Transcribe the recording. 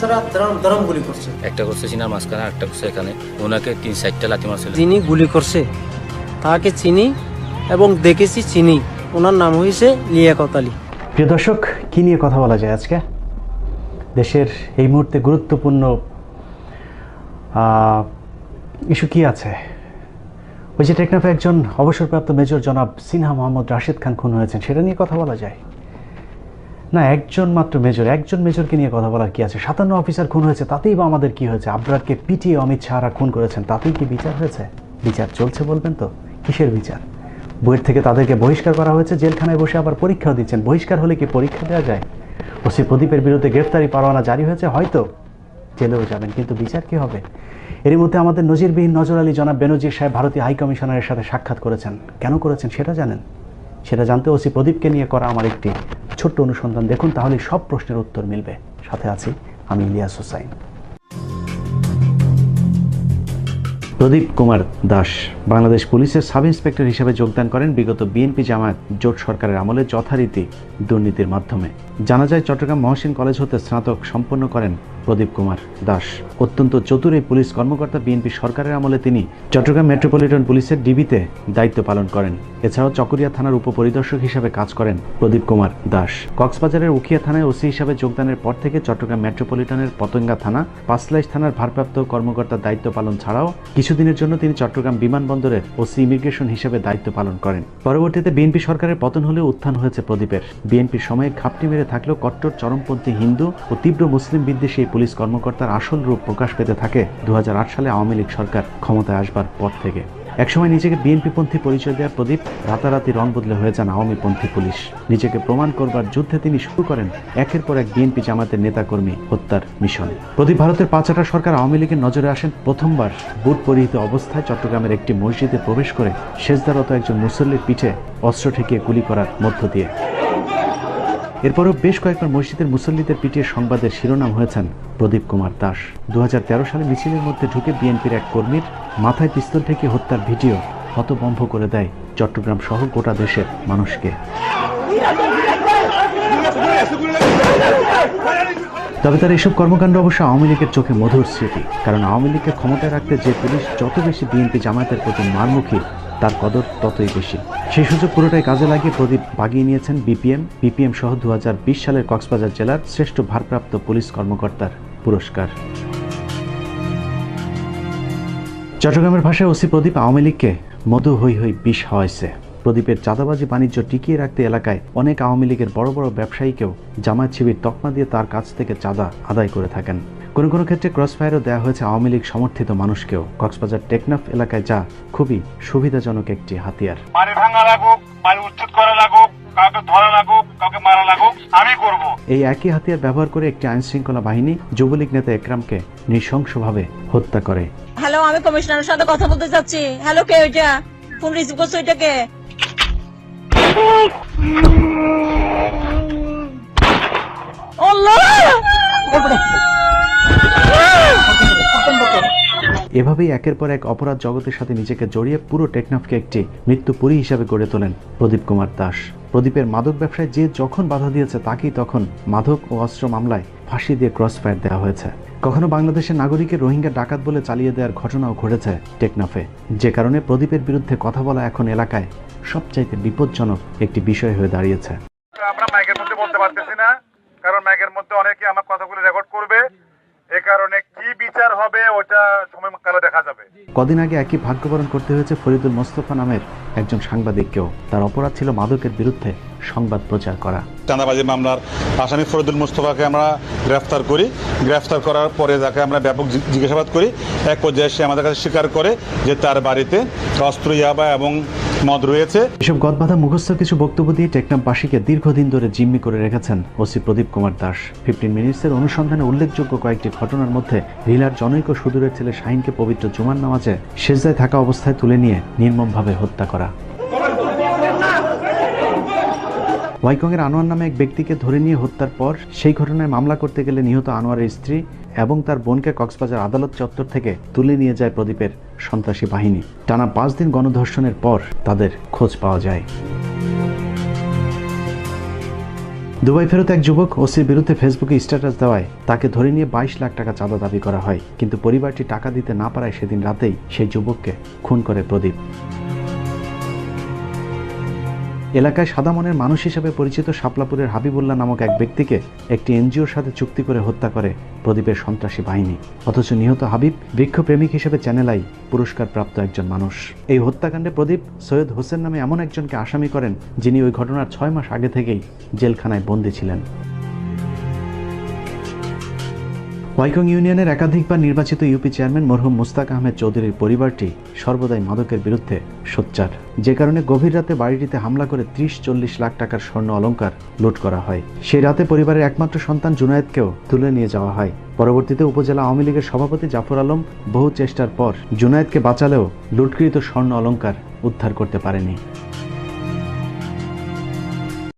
সারা দরম গুলি করছে। একটা করছে সিনার মাঝখানে, একটা করছে এখানে। ওনাকে 3-4টা লাথি মারছিল। যিনি গুলি করছে তাকে চিনি এবং দেখেছি চিনি। ওনার নাম হয়েছে লিয়াকত আলী। প্রিয় দর্শক, কী নিয়ে কথা বলা যায় আজকে? দেশের এই মুহূর্তে গুরুত্বপূর্ণ ইস্যু কি আছে? ওই যে টেকনাফে একজন অবসরপ্রাপ্ত মেজর জনাব সিনহা মোহাম্মদ রাশেদ খান খুন হয়েছেন, সেটা নিয়ে কথা বলা যায় না? একজন মাত্র মেজর, একজন মেজরকে নিয়ে কথা বলার কি আছে? 57 অফিসার খুন হয়েছে, তাতেই বা আমাদের কি হয়েছে? আবরারকে পিটিয়ে অমিত শাহরা খুন করেছেন, তাতেই কি বিচার হয়েছে? বিচার চলছে বলবেন তো? কিসের বিচার? বইয়ের থেকে তাদেরকে বহিষ্কার করা হয়েছে, জেলখানায় বসে আবার পরীক্ষাও দিচ্ছেন। বহিষ্কার হলে কি পরীক্ষা দেওয়া যায়? ওসি প্রদীপের বিরুদ্ধে গ্রেফতারি পরোয়ানা জারি হয়েছে, হয়তো জেলেও যাবেন, কিন্তু বিচার কি হবে? এর মধ্যে আমাদের নজিরবিহীন নজর আলী জনাব বেনজির সাহেব ভারতীয় হাই কমিশনারের সাথে সাক্ষাৎ করেছেন। কেন করেছেন সেটা জানেন? সেটা জানতে ওসি প্রদীপকে নিয়ে করা আমার একটি ছোট্ট অনুসন্ধান দেখুন, তাহলে সব প্রশ্নের উত্তর মিলবে। সাথে আছি আমি ইলিয়াস হোসাইন। প্রদীপ কুমার দাস বাংলাদেশ পুলিশের সাব ইন্সপেক্টর হিসেবে যোগদান করেন বিগত বিএনপি জামায়াত জোট সরকারের আমলে যথারীতি দুর্নীতির মাধ্যমে। জানা যায় চট্টগ্রাম মহসিন কলেজ হতে স্নাতক সম্পন্ন করেন প্রদীপ কুমার দাস। অত্যন্ত চতুর এই পুলিশ কর্মকর্তা বিএনপি সরকারের আমলে তিনি চট্টগ্রাম মেট্রোপলিটন পুলিশের ডিবিতে দায়িত্ব পালন করেন। এছাড়াও চকরিয়া থানার উপপরিদর্শক হিসেবে কাজ করেন প্রদীপ কুমার দাস। কক্সবাজারের উখিয়া থানায় ওসি হিসেবে যোগদানের পর থেকে চট্টগ্রাম মেট্রোপলিটনের পতেঙ্গা থানা, পাঁচলাইশ থানার ভারপ্রাপ্ত কর্মকর্তার দায়িত্ব পালন ছাড়াও কিছুদিনের জন্য তিনি চট্টগ্রাম বিমানবন্দরের ওসি ইমিগ্রেশন হিসেবে দায়িত্ব পালন করেন। পরবর্তীতে বিএনপি সরকারের পতন হলেও উত্থান হয়েছে প্রদীপের। বিএনপির সময়ে ঘাপটি মেরে থাকলেও কট্টর চরমপন্থী হিন্দু ও তীব্র মুসলিম বিদ্বেষী এই পুলিশ কর্মকর্তার আসল রূপ প্রকাশ পেতে থাকে 2008 সালে আওয়ামী লীগ সরকার ক্ষমতায় আসবার পর থেকে। একসময় নিজেকে বিএনপিপন্থী পরিচয় দেওয়া প্রদীপ রাতারাতি রং বদলে হয়ে যান আওয়ামীপন্থী পুলিশ। নিজেকে প্রমাণ করবার যুদ্ধে তিনি শুরু করেন একের পর এক বিএনপি জামাতের নেতাকর্মী হত্যার মিশন। প্রদীপ ভারতের পাঁচআটা সরকার আওয়ামী লীগের নজরে আসেন প্রথমবার বুট পরিহিত অবস্থায় চট্টগ্রামের একটি মসজিদে প্রবেশ করে সেজদারত একজন মুসল্লির পিঠে অস্ত্র ঠেকিয়ে গুলি করার মধ্য দিয়ে। এরপরও বেশ কয়েকবার মসজিদের মুসল্লিদের পিটিয়ে সংবাদের শিরোনাম হয়েছেন প্রদীপ কুমার দাস। 2013 সালে মিছিলের মধ্যে ঢুকে বিএনপির এক কর্মীর মাথায় পিস্তল ঠেকিয়ে হত্যার ভিডিও হতভম্ব করে দেয় চট্টগ্রাম সহ গোটা দেশের মানুষকে। তবে তার এসব কর্মকাণ্ড অবশ্য আওয়ামী লীগের চোখে মধুর স্মৃতি, কারণ আওয়ামী লীগকে ক্ষমতায় রাখতে যে পুলিশ যত বেশি বিএনপি জামায়াতের প্রতি মারমুখী, তার কদর ততই বেশি। সেই সুযোগ পুরোটাই কাজে লাগিয়ে প্রদীপ বাগিয়ে নিয়েছেন বিপিএম সহ 2020 সালের কক্সবাজার জেলার শ্রেষ্ঠ ভারপ্রাপ্ত পুলিশ কর্মকর্তার পুরস্কার। চট্টগ্রামের ভাষায় ওসি প্রদীপ আওয়ামী লীগকে মধু হই হই বিষ হাওয়াইছে। প্রদীপের চাঁদাবাজি বাণিজ্য টিকিয়ে রাখতে এলাকায় অনেক আওয়ামী লীগের বড় বড় ব্যবসায়ীকেও জামায়াত শিবির তকমা দিয়ে তার কাছ থেকে চাঁদা আদায় করে থাকেন। কোনো কোনো ক্ষেত্রে ক্রসফায়ারও দেওয়া হয়েছে আওয়ামী লীগ সমর্থিত মানুষকেও। কক্সবাজার টেকনাফ এলাকায় যা খুবই সুবিধাজনক একটি হাতিয়ার। এই একই হাতিয়ার ব্যবহার করে একটি আইন শৃঙ্খলা বাহিনী যুবলীগ নেতা একরামকে নৃশংসভাবে হত্যা করে। হ্যালো, আমি কমিশনারের সাথে কথা বলতে চাচ্ছি। হ্যালো, কে ওইটা? ফোন রিসিভ করছো? ওইটা কে? এভাবেই একের পর এক অপরাধ জগতের সাথে নিজেকে জড়িয়ে পুরো টেকনাফকে একটি মৃত্যুপুরী হিসাবে গড়ে তোলেন প্রদীপ কুমার দাস। প্রদীপের মাদক ব্যবসায় যে যখন বাধা দিয়েছে তাকেই তখন মাদক ও অস্ত্র মামলায় ফাঁসি দিয়ে ক্রসফায়ার দেওয়া হয়েছে। কখনো বাংলাদেশের নাগরিকের রোহিঙ্গা ডাকাত বলে চালিয়ে দেওয়ার ঘটনাও ঘটেছে টেকনাফে, যে কারণে প্রদীপের বিরুদ্ধে কথা বলা এখন এলাকায় সবচাইতে বিপজ্জনক একটি বিষয় হয়ে দাঁড়িয়েছে। আমরা মাইকের মধ্যে বলতে পারতেছি না, কারণ মাইকের মধ্যে অনেকে আমার কথাগুলো রেকর্ড করবে। এ কারণে কি বিচার হবে ওটা সময়কালে দেখা যাবে। কদিন আগে একই ভাগ্যবরণ করতে হয়েছে ফরিদুল মোস্তফা নামের একজন সাংবাদিককেও। তার অপরাধ ছিল মাদকের বিরুদ্ধে সংবাদ প্রচার করা। চাঁদাবাজি মামলার আসামি ফরিদুল মোস্তফাকে আমরা গ্রেফতার করি। গ্রেফতার করার পরে তাকে আমরা ব্যাপক জিজ্ঞাসাবাদ করি। এক পর্যায়ে সে আমাদের কাছে স্বীকার করে যে তার বাড়িতে অস্ত্র, ইয়াবা এবং মদ রয়েছে। এসব গদবাধা মুখস্থ কিছু বক্তব্য দিয়ে টেকনাফবাসীকে দীর্ঘদিন ধরে জিম্মি করে রেখেছেন ওসি প্রদীপ কুমার দাস। 15 মিনিটসের অনুসন্ধানে উল্লেখযোগ্য কয়েকটি ঘটনার মধ্যে রিলার জনৈক সুদূরের ছেলে শাহিনকে পবিত্র জুমার নামাজে সেজদায় থাকা অবস্থায় তুলে নিয়ে নির্মমভাবে হত্যা করা। ওয়াইকংয়ের আনোয়ার নামে এক ব্যক্তিকে ধরে নিয়ে হত্যার পর সেই ঘটনায় মামলা করতে গেলে নিহত আনোয়ারের স্ত্রী এবং তার বোনকে কক্সবাজার আদালত চত্বর থেকে তুলে নিয়ে যায় প্রদীপের সন্ত্রাসী বাহিনী। টানা 5 দিন গণধর্ষণের পর তাদের খোঁজ পাওয়া যায়। দুবাই ফেরত এক যুবক ওসির বিরুদ্ধে ফেসবুকে স্ট্যাটাস দেওয়ায় তাকে ধরে নিয়ে 22 লাখ টাকা চাঁদা দাবি করা হয়, কিন্তু পরিবারটি টাকা দিতে না পারায় সেদিন রাতেই সেই যুবককে খুন করে প্রদীপ। এলাকায় সাদা মনের মানুষ হিসেবে পরিচিত শাপলাপুরের হাবিবুল্লাহ নামক এক ব্যক্তিকে একটি এনজিওর সাথে চুক্তি করে হত্যা করে প্রদীপের সন্ত্রাসী বাহিনী। অথচ নিহত হাবিব বৃক্ষপ্রেমিক হিসেবে চ্যানেল আই পুরস্কার প্রাপ্ত একজন মানুষ। এই হত্যাকাণ্ডে প্রদীপ সৈয়দ হোসেন নামে এমন একজনকে আসামি করেন যিনি ওই ঘটনার 6 মাস আগে থেকেই জেলখানায় বন্দী ছিলেন। ওয়াইকং ইউনিয়নের একাধিকবার নির্বাচিত ইউপি চেয়ারম্যান মরহুম মুস্তাক আহমেদ চৌধুরীর পরিবারটি সর্বদাই মাদকের বিরুদ্ধে সোচ্চার, যে কারণে গভীর রাতে বাড়িটিতে হামলা করে 30-40 লাখ টাকার স্বর্ণ অলংকার লুট করা হয়। সেই রাতে পরিবারের একমাত্র সন্তান জুনায়েদকেও তুলে নিয়ে যাওয়া হয়। পরবর্তীতে উপজেলা আওয়ামী লীগের সভাপতি জাফর আলম বহু চেষ্টার পর জুনায়েদকে বাঁচালেও লুটকৃত স্বর্ণ অলংকার উদ্ধার করতে পারেনি।